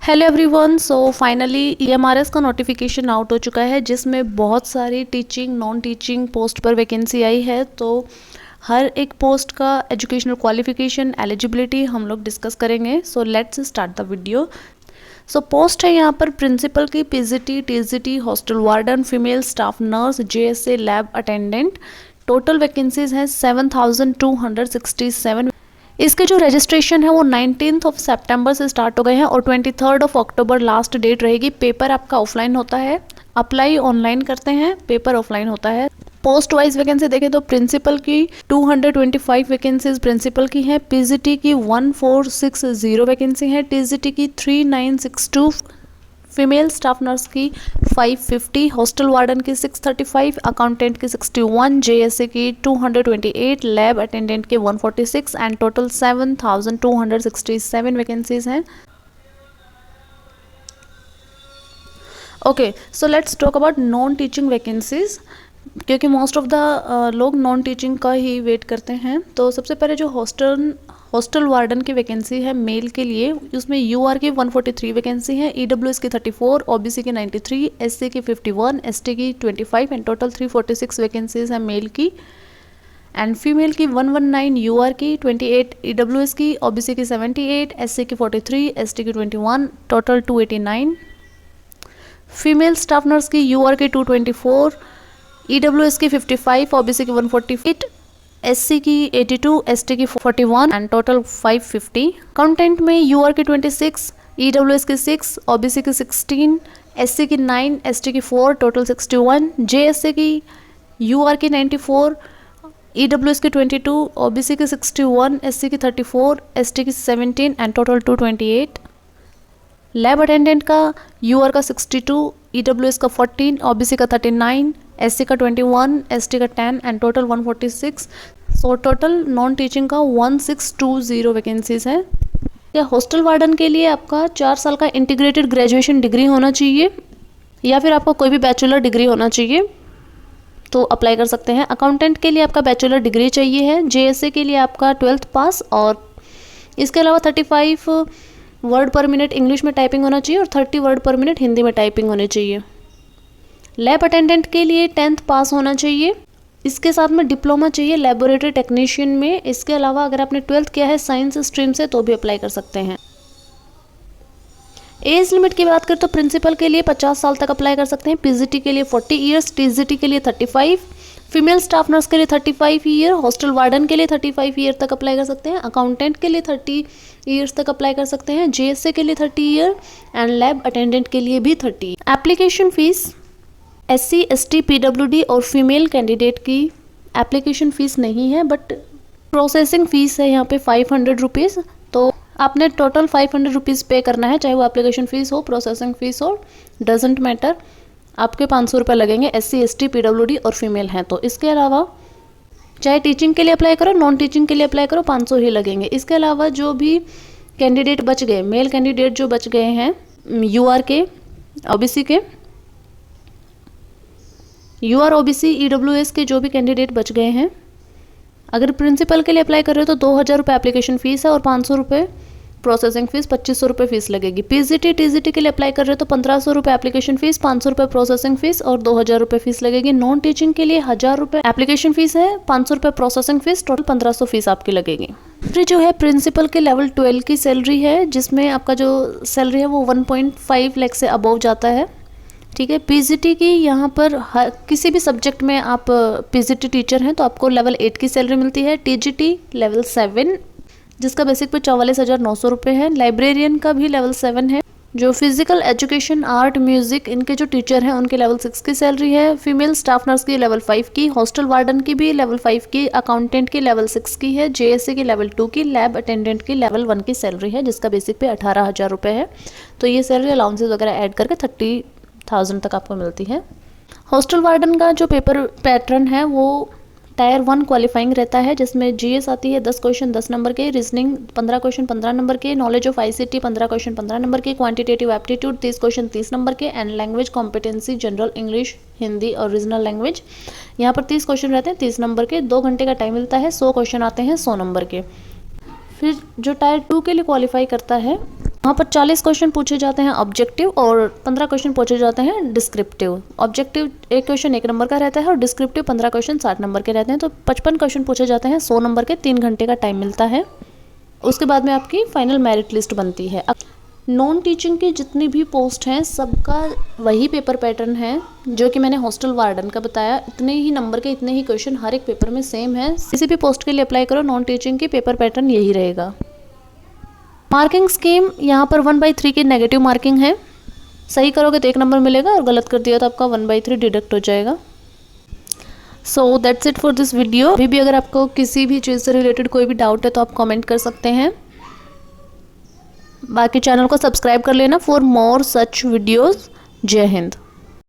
Hello everyone. So finally EMRS का notification out हो चुका है जिसमें बहुत सारी टीचिंग नॉन टीचिंग पोस्ट पर वैकेंसी आई है। तो हर एक पोस्ट का एजुकेशनल क्वालिफिकेशन एलिजिबिलिटी हम लोग डिस्कस करेंगे। So let's start the video. So post है यहाँ पर प्रिंसिपल की PGT, TGT, hostel warden, female staff nurse, JSA lab attendant. Total vacancies हैं 7267। इसके जो रजिस्ट्रेशन है वो 19 सितंबर से स्टार्ट हो गए हैं और 23 अक्टूबर लास्ट डेट रहेगी। पेपर आपका ऑफलाइन होता है, अप्लाई ऑनलाइन करते हैं, पेपर ऑफलाइन होता है। पोस्ट वाइज वैकेंसी देखें तो प्रिंसिपल की 225 वैकेंसीज प्रिंसिपल की हैं, पीजीटी की 1460 वैकेंसी है, टीजीटी की 3962, फीमेल स्टाफ नर्स की 550, हॉस्टल वार्डन की 635, अकाउंटेंट की 61, जेएसए की 228, लैब अटेंडेंट के 146 एंड टोटल 7267 वैकेंसीज हैं। Okay, so let's talk about non teaching vacancies, क्योंकि मोस्ट ऑफ द लोग नॉन टीचिंग का ही वेट करते हैं। तो सबसे पहले जो हॉस्टल वार्डन की वैकेंसी है मेल के लिए, उसमें यूआर की 143 वैकेंसी है, ईडब्ल्यूएस की 34, ओबीसी की 93, एससी की 51, एसटी की 25 एंड टोटल 346 वैकेंसीज है मेल की। एंड फीमेल की 119 यूआर की 28, ईडब्ल्यूएस की, ओबीसी की 78, एससी की 43, एसटी की 21, टोटल 289। फीमेल स्टाफ नर्स की यूआर की 224, ईडब्ल्यूएस की 55, ओबीसी की 148, एससी की 82, एसटी की 41 एंड टोटल 550। अकाउंटेंट में यूआर की 26, ईडब्ल्यूएस की 6, ओबीसी की 16, एससी की 9, एसटी की 4, टोटल 61। जेएसए की यूआर की 94, ईडब्ल्यूएस की 22, ओबीसी की 61, एससी की 34, एसटी की 17 एंड टोटल 228। लैब अटेंडेंट का यूआर का 62, ईडब्ल्यूएस का 14, ओबीसी का 39, एससी का 21, एसटी का 10 and total 146। So total non teaching का 1620 वैकेंसीज है। या हॉस्टल वार्डन के लिए आपका 4 साल का इंटीग्रेटेड ग्रेजुएशन डिग्री होना चाहिए या फिर आपका कोई भी बैचलर डिग्री होना चाहिए, तो अप्लाई कर सकते हैं। अकाउंटेंट के लिए आपका बैचलर डिग्री चाहिए है। जेएसए के लिए आपका 12th पास और इसके अलावा 35 वर्ड पर मिनट इंग्लिश में टाइपिंग होना चाहिए और 30 वर्ड पर मिनट हिंदी में टाइपिंग होनी चाहिए। लैब अटेंडेंट के लिए 10th पास होना चाहिए, इसके साथ में डिप्लोमा चाहिए लेबोरेटरी टेक्नीशियन में। इसके अलावा अगर आपने 12th किया है साइंस स्ट्रीम से तो भी अप्लाई कर सकते हैं। एज लिमिट की बात करें तो प्रिंसिपल के लिए 50 साल तक अप्लाई कर सकते हैं, पीजीटी के लिए 40 ईयर्स, टीजीटी के लिए 35, फीमेल स्टाफ नर्स के लिए 35 ईयर, हॉस्टल वार्डन के लिए 35 ईयर तक अप्लाई कर सकते हैं, अकाउंटेंट के लिए 30 ईयर्स तक अप्लाई कर सकते हैं, जेएसए के लिए 30 ईयर एंड लैब अटेंडेंट के लिए भी 30। Application fees SC, ST, PWD और फीमेल कैंडिडेट की एप्लीकेशन फ़ीस नहीं है, बट प्रोसेसिंग फ़ीस है यहाँ पे 500 रुपीज़। तो आपने टोटल 500 रुपीज़ पे करना है, चाहे वो एप्लीकेशन फ़ीस हो, प्रोसेसिंग फ़ीस हो, डजेंट मैटर। आपके 500 रुपये लगेंगे एससी, एसटी, पीडब्ल्यूडी और फीमेल हैं तो। इसके अलावा चाहे टीचिंग के लिए अप्लाई करो, नॉन टीचिंग के लिए अप्लाई करो, 500 ही लगेंगे। इसके अलावा जो भी कैंडिडेट बच गए, मेल कैंडिडेट जो बच गए हैं यूआर के, ओबीसी के, यूआर, ओबीसी, ईडब्ल्यूएस के जो भी कैंडिडेट बच गए हैं, अगर प्रिंसिपल के लिए अप्लाई कर रहे हो तो 2000 रुपये एप्लीकेशन फ़ीस है और 500 रुपये प्रोसेसिंग फ़ीस, 2500 रुपये फ़ीस लगेगी। पीजीटी, टीजीटी के लिए अप्लाई कर रहे हो तो 1500 रुपये एप्लीकेशन फ़ीस, 500 रुपये प्रोसेसिंग फ़ीस और 2000 रुपये फ़ीस लगेगी। नॉन टीचिंग के लिए 1000 रुपये एप्लीकेशन फ़ीस है, 500 रुपये प्रोसेसिंग फ़ीस, टोटल 1500 फ़ीस आपकी लगेगी। फिर जो है प्रिंसिपल के लेवल 12 की सैलरी है, जिसमें आपका जो सैलरी है वो 1.5 लाख से अबव जाता है। ठीक है। पीजीटी की यहाँ पर किसी भी सब्जेक्ट में आप पीजीटी टीचर हैं तो आपको लेवल 8 की सैलरी मिलती है। टीजीटी लेवल 7 जिसका बेसिक पे 44,900 रुपये है। लाइब्रेरियन का भी लेवल 7 है। जो फिजिकल एजुकेशन, आर्ट, म्यूजिक इनके जो टीचर हैं उनके लेवल 6 की सैलरी है। फीमेल स्टाफ नर्स की लेवल 5 की, हॉस्टल वार्डन की भी लेवल 5 की, अकाउंटेंट की लेवल 6 की है, जेएसए की लेवल 2 की, लैब अटेंडेंट की लेवल 1 की सैलरी है, जिसका बेसिक पे 18,000 रुपये है। तो ये सैलरी अलाउंसेज वगैरह ऐड करके 30,000 तक आपको मिलती है। हॉस्टल वार्डन का जो पेपर पैटर्न है वो टायर 1 क्वालिफाइंग रहता है, जिसमें जीएस आती है 10 क्वेश्चन 10 नंबर के, रीजनिंग 15 क्वेश्चन 15 नंबर के, knowledge of ICT 15 question 15 number के, क्वांटिटेटिव एप्टीट्यूड 30 क्वेश्चन 30 नंबर के and language competency general English, Hindi और रीजनल लैंग्वेज। यहाँ पर 30 क्वेश्चन रहते हैं 30 नंबर के, 2 घंटे का टाइम मिलता है, 100 क्वेश्चन आते हैं 100 नंबर के। फिर जो टायर 2 के लिए क्वालिफाई करता है वहाँ पर 40 क्वेश्चन पूछे जाते हैं ऑब्जेक्टिव और 15 क्वेश्चन पूछे जाते हैं डिस्क्रिप्टिव। ऑब्जेक्टिव एक क्वेश्चन 1 नंबर का रहता है और डिस्क्रिप्टिव 15 क्वेश्चन 60 नंबर के रहते हैं। तो 55 क्वेश्चन पूछे जाते हैं, 100 नंबर के, 3 घंटे का टाइम मिलता है। उसके बाद में आपकी फाइनल मेरिट लिस्ट बनती है। नॉन टीचिंग की जितनी भी पोस्ट हैं सबका वही पेपर पैटर्न है जो कि मैंने हॉस्टल वार्डन का बताया। इतने ही नंबर के इतने ही क्वेश्चन हर एक पेपर में सेम है। किसी भी पोस्ट के लिए अप्लाई करो, नॉन टीचिंग की पेपर पैटर्न यही रहेगा। मार्किंग स्कीम यहाँ पर 1/3 की नेगेटिव मार्किंग है। सही करोगे तो 1 नंबर मिलेगा और गलत कर दिया तो आपका 1/3 डिडक्ट हो जाएगा। So that's it for this video. अभी भी अगर आपको किसी भी चीज़ से रिलेटेड कोई भी डाउट है तो आप कमेंट कर सकते हैं। बाकी चैनल को सब्सक्राइब कर लेना फॉर मोर सच वीडियोज़। जय हिंद।